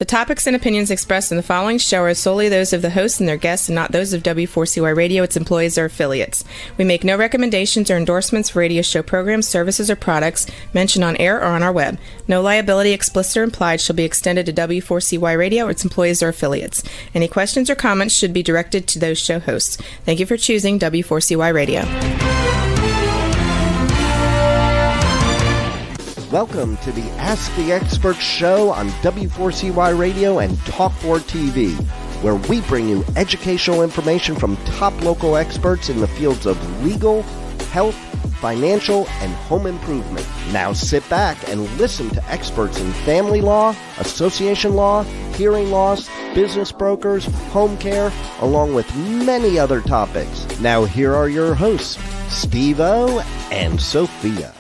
topics and opinions expressed in the following show are solely those of the hosts and their guests and not those of W4CY Radio, its employees, or affiliates. We make no recommendations or endorsements for radio show programs, services, or products mentioned on air or on our web. No liability, explicit or implied, shall be extended to W4CY Radio or its employees or affiliates. Any questions or comments should be directed to those show hosts. Thank you for choosing W4CY Radio. Welcome to the Ask the Expert show on W4CY Radio and Talk4 TV, where we bring you educational information from top local experts in the fields of legal, health, financial, and home improvement. Now sit back and listen to experts in family law, association law, hearing loss, business brokers, home care, along with many other topics. Now here are your hosts, Steve-O and Sophia.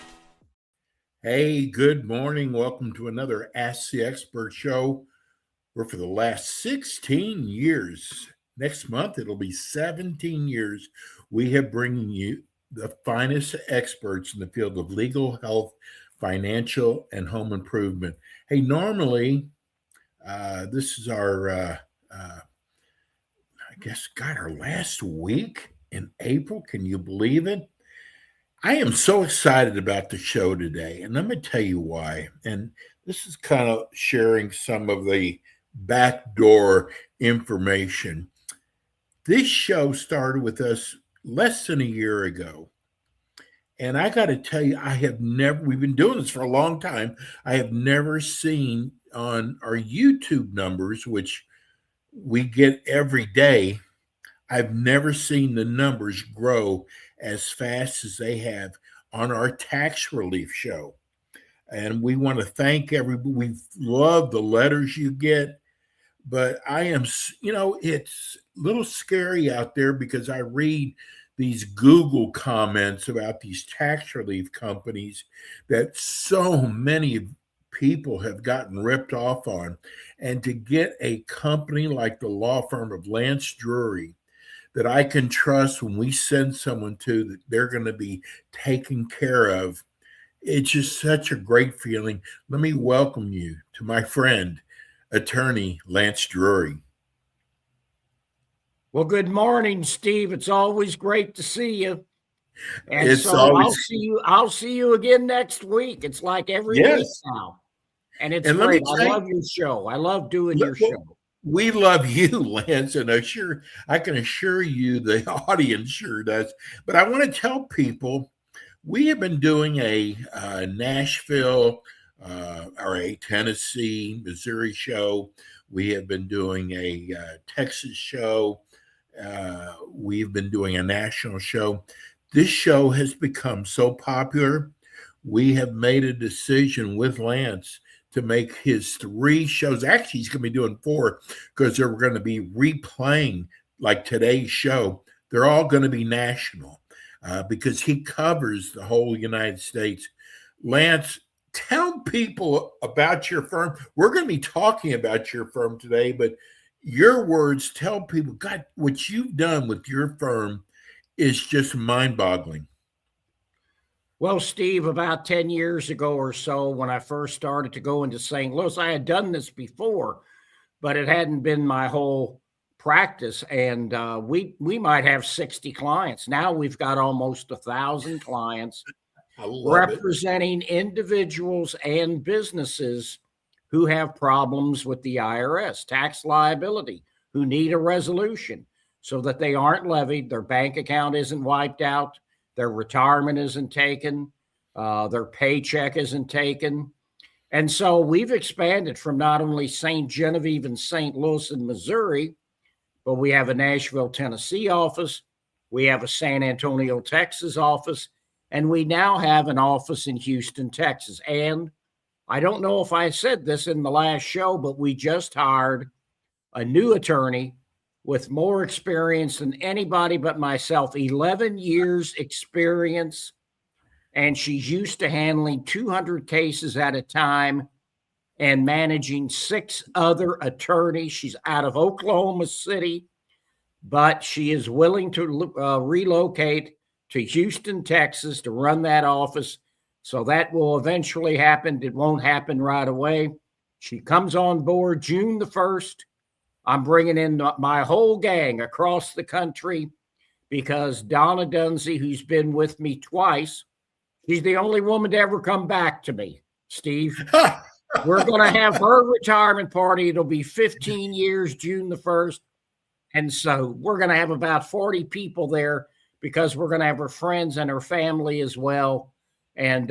Hey, good morning. Welcome to another Ask the Expert show, where for the last 16 years, next month it'll be 17 years, we have bringing you the finest experts in the field of legal, health, financial, and home improvement. Hey, normally, this is our, our last week in April. Can you believe it? I am so excited about the show today, and let me tell you why. And this is kind of sharing some of the backdoor information. This show started with us less than a year ago. And I got to tell you, we've been doing this for a long time. I have never seen on our YouTube numbers, which we get every day, I've never seen the numbers grow as fast as they have on our tax relief show. And we want to thank everybody. We love the letters you get, but I am, it's a little scary out there because I read these Google comments about these tax relief companies that so many people have gotten ripped off on. And to get a company like the law firm of Lance Drury that I can trust when we send someone to, that they're going to be taken care of, it's just such a great feeling. Let me welcome you to my friend, attorney Lance Drury. Well, good morning, Steve. It's always great to see you. And I'll see you again next week. It's like every week now. And it's great. I love your show. I love doing your show. We love you, Lance, and I can assure you the audience sure does. But I want to tell people we have been doing a Nashville or a Tennessee, Missouri show. We have been doing a Texas show. We've been doing a national show. This show has become so popular. We have made a decision with Lance to make his 3 shows. Actually, he's going to be doing 4 because they're going to be replaying like today's show. They're all going to be national because he covers the whole United States. Lance, tell people about your firm. We're going to be talking about your firm today, but your words, tell people, God, what you've done with your firm is just mind-boggling. Well, Steve, about 10 years ago or so, when I first started to go into St. Louis, I had done this before, but it hadn't been my whole practice. And we might have 60 clients. Now we've got almost 1,000 clients representing individuals and businesses who have problems with the IRS, tax liability, who need a resolution so that they aren't levied, their bank account isn't wiped out, their retirement isn't taken, their paycheck isn't taken. And so we've expanded from not only St. Genevieve and St. Louis in Missouri, but we have a Nashville, Tennessee office. We have a San Antonio, Texas office, and we now have an office in Houston, Texas. And I don't know if I said this in the last show, but we just hired a new attorney with more experience than anybody but myself, 11 years experience. And she's used to handling 200 cases at a time and managing 6 other attorneys. She's out of Oklahoma City, but she is willing to relocate to Houston, Texas to run that office. So that will eventually happen. It won't happen right away. She comes on board June the 1st. I'm bringing in my whole gang across the country because Donna Dunsey, who's been with me twice, she's the only woman to ever come back to me, Steve. We're going to have her retirement party. It'll be 15 years, June the 1st. And so we're going to have about 40 people there because we're going to have her friends and her family as well. And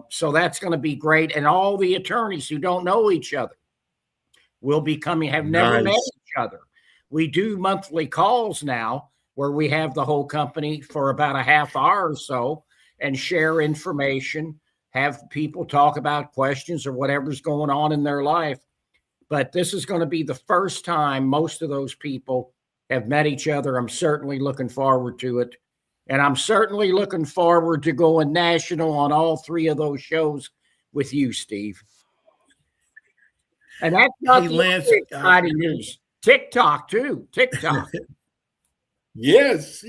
so that's going to be great. And all the attorneys who don't know each other will be coming, have never met each other. We do monthly calls now where we have the whole company for about a half hour or so and share information, have people talk about questions or whatever's going on in their life. But this is going to be the first time most of those people have met each other. I'm certainly looking forward to it. And I'm certainly looking forward to going national on all three of those shows with you, Steve. And that's not Lance, exciting news. TikTok, too. TikTok. Yes.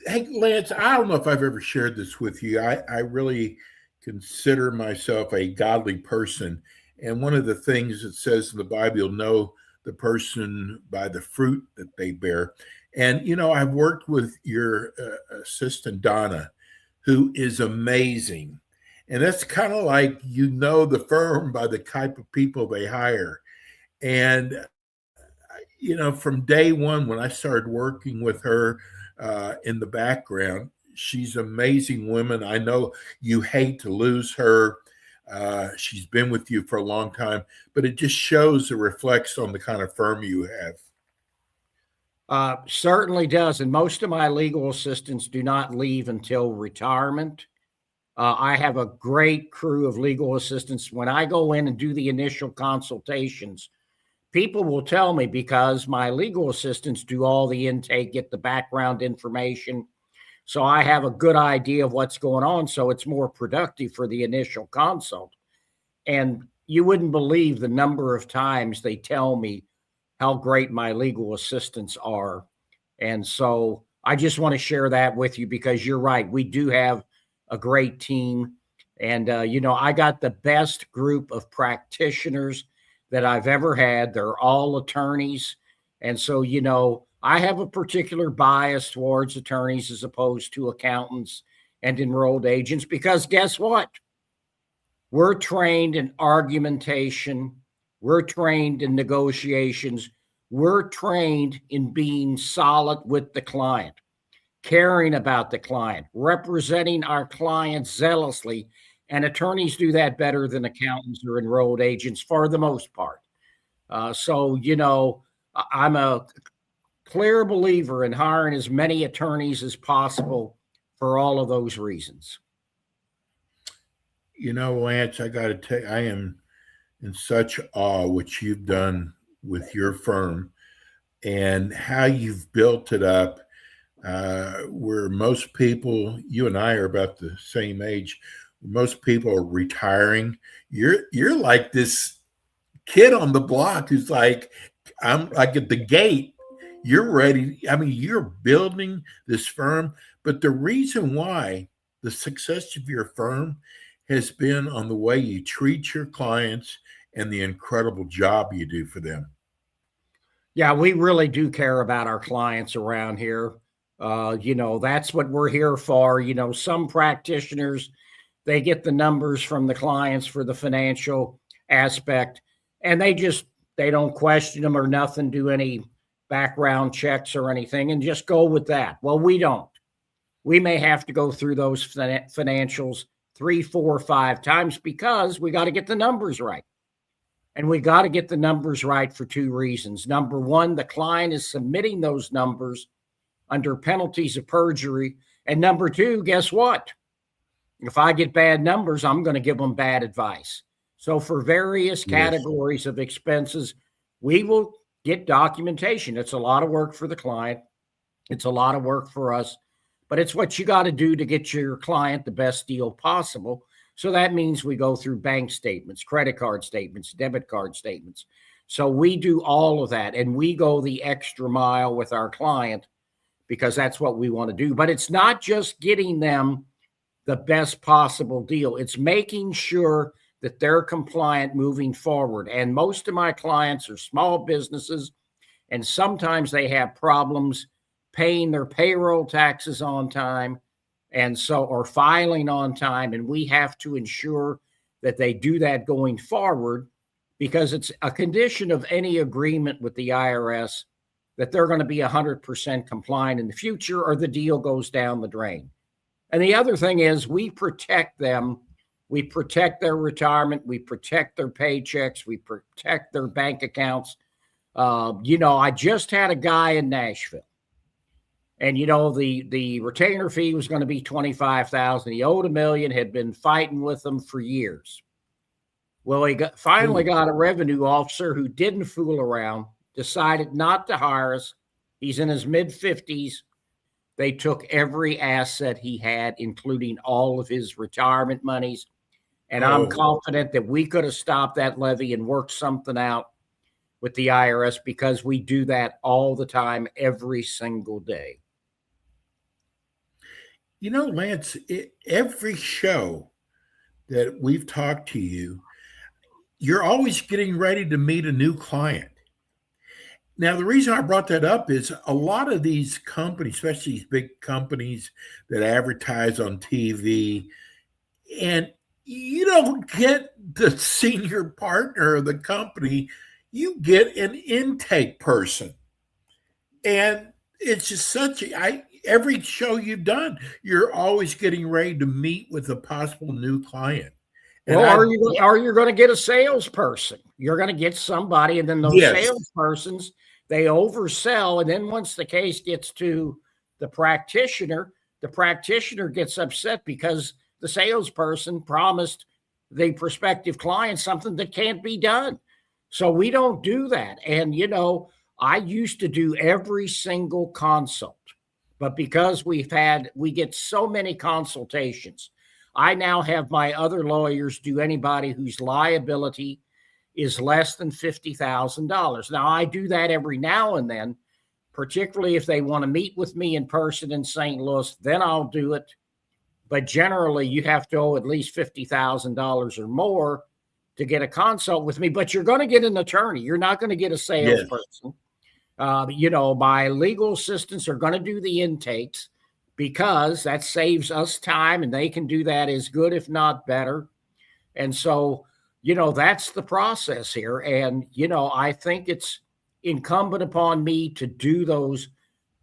Hey, Lance, I don't know if I've ever shared this with you. I really consider myself a godly person. And one of the things it says in the Bible, you'll know the person by the fruit that they bear. And, I've worked with your assistant, Donna, who is amazing. And that's kind of like, the firm by the type of people they hire. And, from day one, when I started working with her in the background, she's an amazing woman. I know you hate to lose her. She's been with you for a long time, but it just shows or reflects on the kind of firm you have. Certainly does. And most of my legal assistants do not leave until retirement. I have a great crew of legal assistants. When I go in and do the initial consultations, people will tell me because my legal assistants do all the intake, get the background information. So I have a good idea of what's going on. So it's more productive for the initial consult. And you wouldn't believe the number of times they tell me how great my legal assistants are. And so I just want to share that with you because you're right. We do have a great team. And, I got the best group of practitioners that I've ever had. They're all attorneys. And so, I have a particular bias towards attorneys as opposed to accountants and enrolled agents because guess what? We're trained in argumentation. We're trained in negotiations. We're trained in being solid with the client, caring about the client, representing our clients zealously. And attorneys do that better than accountants or enrolled agents for the most part. So, I'm a clear believer in hiring as many attorneys as possible for all of those reasons. Lance, I got to tell you, I am in such awe what you've done with your firm and how you've built it up. Where most people, you and I are about the same age, most people are retiring. You're like this kid on the block who's like, I'm like at the gate. You're ready. I mean, you're building this firm, but the reason why the success of your firm has been on the way you treat your clients and the incredible job you do for them. Yeah, we really do care about our clients around here. That's what we're here for. Some practitioners, they get the numbers from the clients for the financial aspect, and they don't question them or nothing, do any background checks or anything, and just go with that. Well, we don't. We may have to go through those financials 3, 4, 5 times because we got to get the numbers right. And we got to get the numbers right for 2 reasons. Number one, the client is submitting those numbers under penalties of perjury. And number 2, guess what? If I get bad numbers, I'm going to give them bad advice. So for various categories of expenses, we will get documentation. It's a lot of work for the client. It's a lot of work for us, but it's what you got to do to get your client the best deal possible. So that means we go through bank statements, credit card statements, debit card statements. So we do all of that, and we go the extra mile with our client because that's what we want to do. But it's not just getting them the best possible deal. It's making sure that they're compliant moving forward. And most of my clients are small businesses, and sometimes they have problems paying their payroll taxes on time, and so, or filing on time. And we have to ensure that they do that going forward, because it's a condition of any agreement with the IRS that they're going to be 100% compliant in the future, or the deal goes down the drain. And the other thing is, we protect them. We protect their retirement. We protect their paychecks. We protect their bank accounts. I just had a guy in Nashville, and the retainer fee was going to be $25,000. He owed $1 million. Had been fighting with them for years. Well, he finally got a revenue officer who didn't fool around. Decided not to hire us. He's in his mid-50s. They took every asset he had, including all of his retirement monies. And I'm confident that we could have stopped that levy and worked something out with the IRS, because we do that all the time, every single day. Lance, every show that we've talked to you, you're always getting ready to meet a new client. Now, the reason I brought that up is a lot of these companies, especially these big companies that advertise on TV, and you don't get the senior partner of the company, you get an intake person. And it's just every show you've done, you're always getting ready to meet with a possible new client. And are you going to get a salesperson? You're going to get somebody, and then those salespersons, they oversell. And then once the case gets to the practitioner gets upset because the salesperson promised the prospective client something that can't be done. So we don't do that. And, I used to do every single consult, but because we get so many consultations, I now have my other lawyers do anybody whose liability is less than $50,000. Now, I do that every now and then, particularly if they want to meet with me in person in St. Louis, then I'll do it. But generally, you have to owe at least $50,000 or more to get a consult with me. But you're going to get an attorney. You're not going to get a salesperson. My legal assistants are going to do the intakes, because that saves us time, and they can do that as good, if not better. And so, that's the process here. And, I think it's incumbent upon me to do those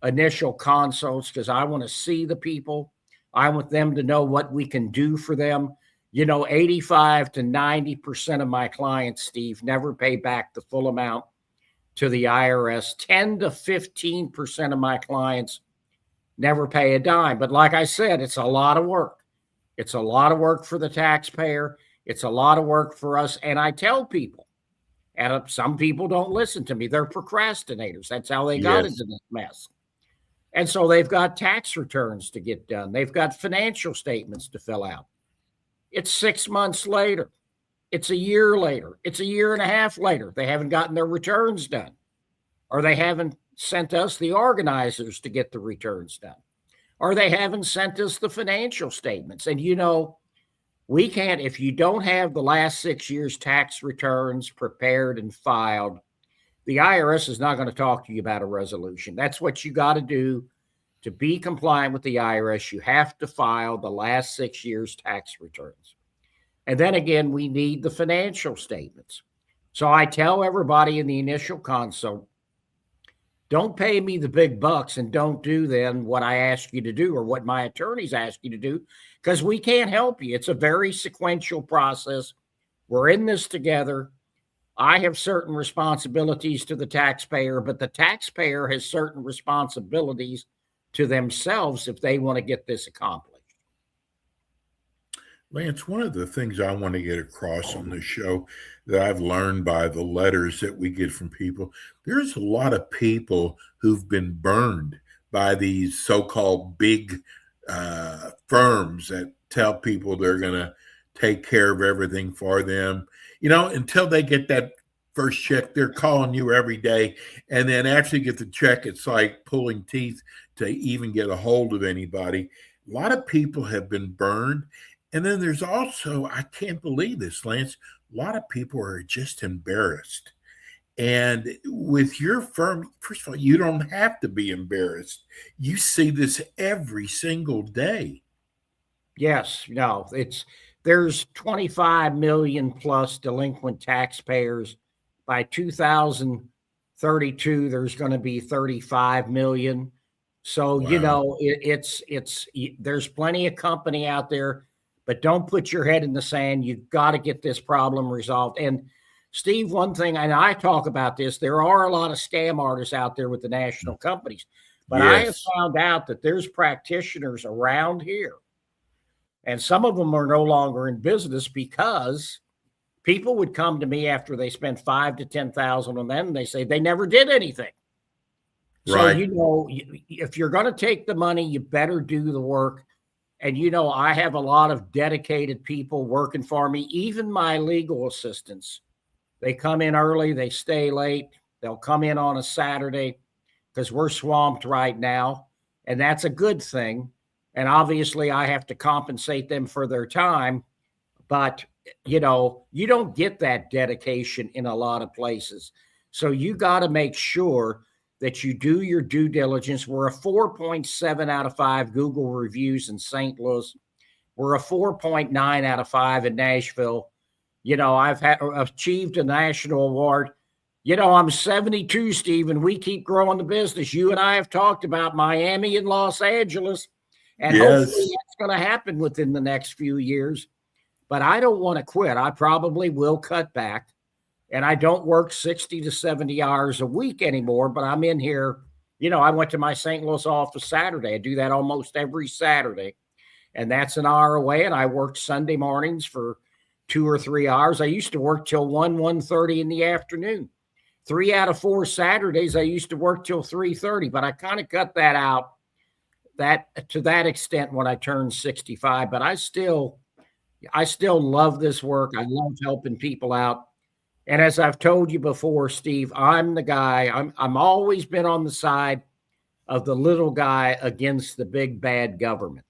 initial consults, because I want to see the people. I want them to know what we can do for them. 85 to 90% of my clients, Steve, never pay back the full amount to the IRS. 10 to 15% of my clients never pay a dime. But like I said, it's a lot of work. It's a lot of work for the taxpayer. It's a lot of work for us. And I tell people, and some people don't listen to me, they're procrastinators. That's how they got into this mess. And so they've got tax returns to get done. They've got financial statements to fill out. It's 6 months later. It's a year later. It's a year and a half later. They haven't gotten their returns done, or they haven't sent us the organizers to get the returns done, or they haven't sent us the financial statements. And, we can't, if you don't have the last 6 years tax returns prepared and filed, the IRS is not going to talk to you about a resolution. That's what you got to do to be compliant with the IRS. You have to file the last 6 years tax returns. And then again, we need the financial statements. So I tell everybody in the initial consult, don't pay me the big bucks and don't do then what I ask you to do, or what my attorneys ask you to do, because we can't help you. It's a very sequential process. We're in this together. I have certain responsibilities to the taxpayer, but the taxpayer has certain responsibilities to themselves if they want to get this accomplished. Lance, one of the things I want to get across on this show that I've learned by the letters that we get from people, there's a lot of people who've been burned by these so-called big firms that tell people they're going to take care of everything for them. Until they get that first check, they're calling you every day. And then after you get the check, it's like pulling teeth to even get a hold of anybody. A lot of people have been burned. And then there's also, I can't believe this, Lance, a lot of people are just embarrassed. And with your firm, first of all, you don't have to be embarrassed. You see this every single day. Yes, no, there's 25 million plus delinquent taxpayers. By 2032, there's going to be 35 million. So, Wow. there's plenty of company out there, but don't put your head in the sand. You've got to get this problem resolved. And Steve, one thing, and I talk about this, there are a lot of scam artists out there with the national companies, but I have Yes. found out that there's practitioners around here, and some of them are no longer in business because people would come to me after they spent 5 to 10,000 on them, and they say they never did anything. So, Right. if you're going to take the money, you better do the work. And, I have a lot of dedicated people working for me, even my legal assistants. They come in early, they stay late, they'll come in on a Saturday because we're swamped right now. And that's a good thing. And obviously, I have to compensate them for their time. But, you don't get that dedication in a lot of places. So you got to make sure that you do your due diligence. We're a 4.7 out of 5 Google reviews in St. Louis. We're a 4.9 out of 5 in Nashville. I've achieved a national award. I'm 72, Steve, and we keep growing the business. You and I have talked about Miami and Los Angeles, and hopefully Yes. that's going to happen within the next few years. But I don't want to quit. I probably will cut back, and I don't work 60 to 70 hours a week anymore, but I'm in here. I went to my St. Louis office Saturday. I do that almost every Saturday, and that's an hour away, and I work Sunday mornings for 2 or 3 hours. I used to work till 1:30 in the afternoon. 3 out of 4 Saturdays, I used to work till 3:30, but I kind of cut that out to that extent when I turned 65. But I still love this work. I love helping people out. And as I've told you before, Steve, I'm the guy. I'm always been on the side of the little guy against the big bad government.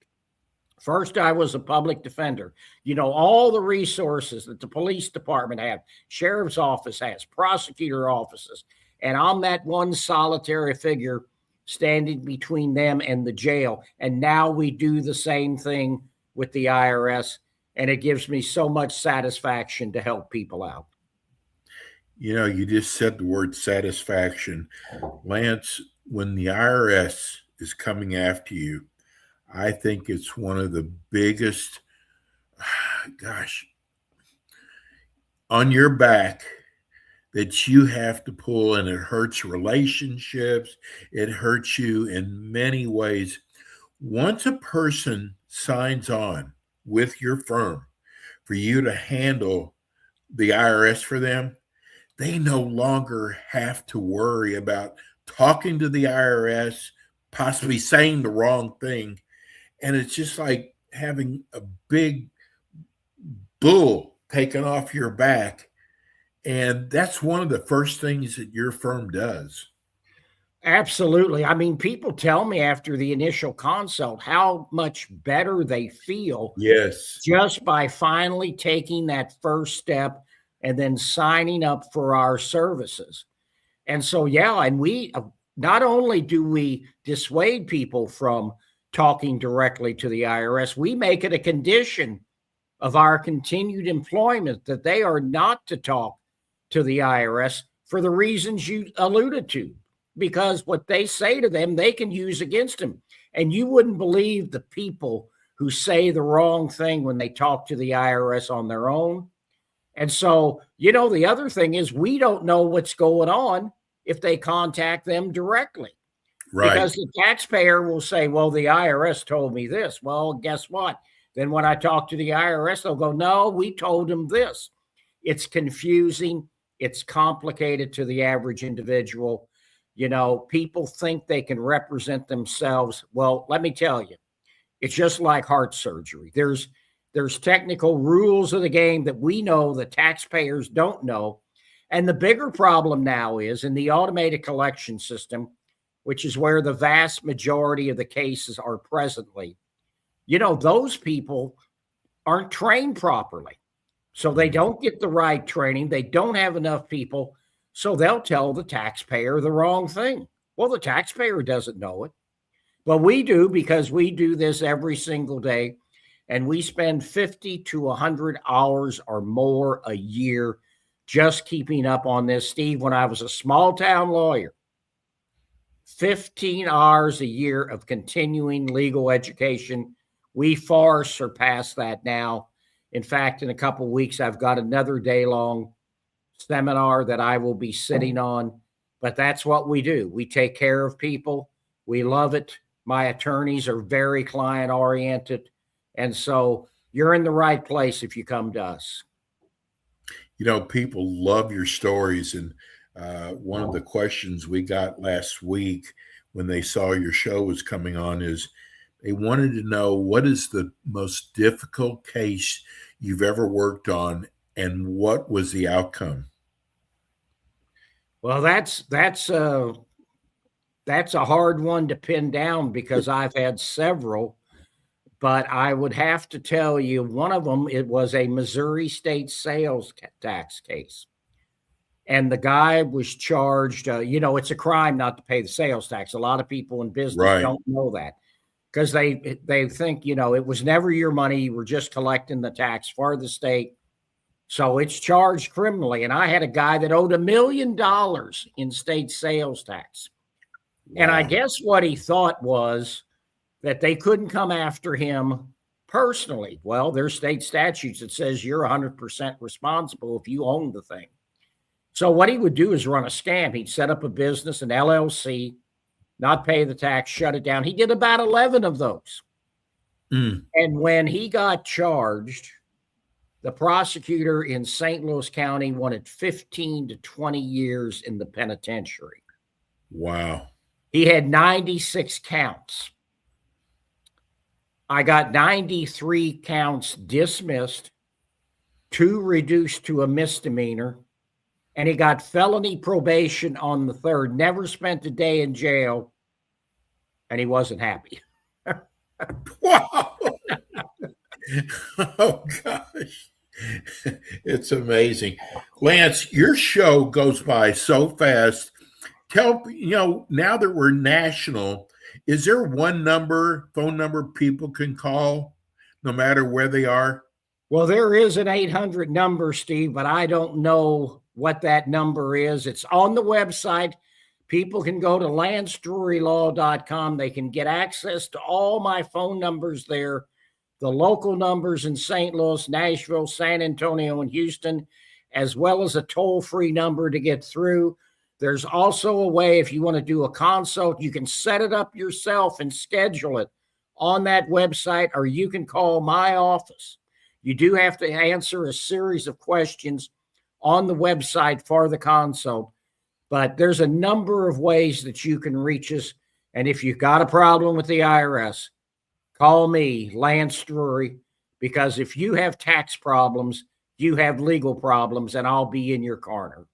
First, I was a public defender. All the resources that the police department have, sheriff's office has, prosecutor offices, and I'm that one solitary figure standing between them and the jail. And now we do the same thing with the IRS, and it gives me so much satisfaction to help people out. You just said the word satisfaction. Lance, when the IRS is coming after you, I think it's one of the biggest, gosh, on your back that you have to pull, and it hurts relationships. It hurts you in many ways. Once a person signs on with your firm for you to handle the IRS for them, they no longer have to worry about talking to the IRS, possibly saying the wrong thing. And it's just like having a big bull taken off your back. And that's one of the first things that your firm does. Absolutely. I mean, people tell me after the initial consult how much better they feel Yes. just by finally taking that first step and then signing up for our services. And so, and we not only do we dissuade people from talking directly to the IRS, we make it a condition of our continued employment that they are not to talk to the IRS for the reasons you alluded to, because what they say to them, they can use against them. And you wouldn't believe the people who say the wrong thing when they talk to the IRS on their own. And so, the other thing is we don't know what's going on if they contact them directly. Right. Because the taxpayer will say, well, the IRS told me this. Well, guess what? Then when I talk to the IRS, they'll go, no, we told them this. It's confusing. It's complicated to the average individual. People think they can represent themselves. Well, let me tell you, it's just like heart surgery. There's technical rules of the game that we know the taxpayers don't know. And the bigger problem now is in the automated collection system, which is where the vast majority of the cases are presently. Those people aren't trained properly. So they don't get the right training. They don't have enough people. So they'll tell the taxpayer the wrong thing. Well, the taxpayer doesn't know it, but we do, because we do this every single day. And we spend 50 to 100 hours or more a year just keeping up on this. Steve, when I was a small town lawyer, 15 hours a year of continuing legal education. We far surpass that now. In fact, in a couple of weeks, I've got another day-long seminar that I will be sitting on. But that's what we do. We take care of people. We love it. My attorneys are very client-oriented. And so you're in the right place if you come to us. You know, people love your stories. And one of the questions we got last week when they saw your show was coming on is they wanted to know, what is the most difficult case you've ever worked on and what was the outcome? Well, that's a hard one to pin down because I've had several. But I would have to tell you, one of them, it was a Missouri state sales tax case. And the guy was charged, it's a crime not to pay the sales tax. A lot of people in business don't know that because they think, it was never your money. You were just collecting the tax for the state. So it's charged criminally. And I had a guy that owed $1 million in state sales tax. Wow. And I guess what he thought was that they couldn't come after him personally. Well, there's state statutes that says you're 100% responsible if you own the thing. So what he would do is run a scam. He'd set up a business, an LLC, not pay the tax, shut it down. He did about 11 of those. And when he got charged, the prosecutor in St. Louis County wanted 15 to 20 years in the penitentiary. Wow. He had 96 counts. I got 93 counts dismissed, 2 reduced to a misdemeanor, and he got felony probation on the 3rd, never spent a day in jail, and he wasn't happy. Wow. Oh, gosh. It's amazing. Lance, your show goes by so fast. Now that we're national, is there one phone number people can call no matter where they are? Well, there is an 800 number, Steve, but I don't know what that number is. It's on the website. People can go to lancedrurylaw.com. They can get access to all my phone numbers there, the local numbers in St. Louis, Nashville, San Antonio, and Houston, as well as a toll-free number to get through. There's also a way, if you want to do a consult, you can set it up yourself and schedule it on that website, or you can call my office. You do have to answer a series of questions on the website for the consult, but there's a number of ways that you can reach us. And if you've got a problem with the IRS, call me, Lance Drury, because if you have tax problems, you have legal problems, and I'll be in your corner.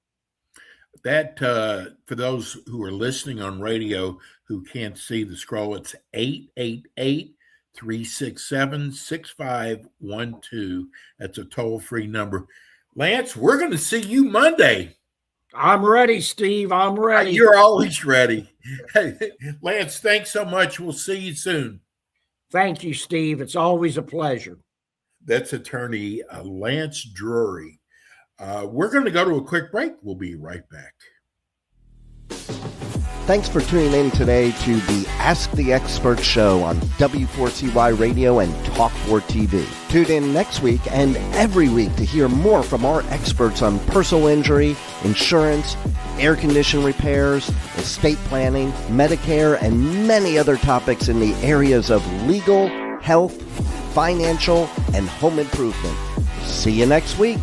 That, for those who are listening on radio who can't see the scroll, it's 888-367-6512. That's a toll-free number. Lance, we're going to see you Monday. I'm ready, Steve. I'm ready. You're always ready. Hey, Lance, thanks so much. We'll see you soon. Thank you, Steve. It's always a pleasure. That's attorney Lance Drury. We're going to go to a quick break. We'll be right back. Thanks for tuning in today to the Ask the Expert show on W4CY Radio and Talk4 TV. Tune in next week and every week to hear more from our experts on personal injury, insurance, air condition repairs, estate planning, Medicare, and many other topics in the areas of legal, health, financial, and home improvement. See you next week.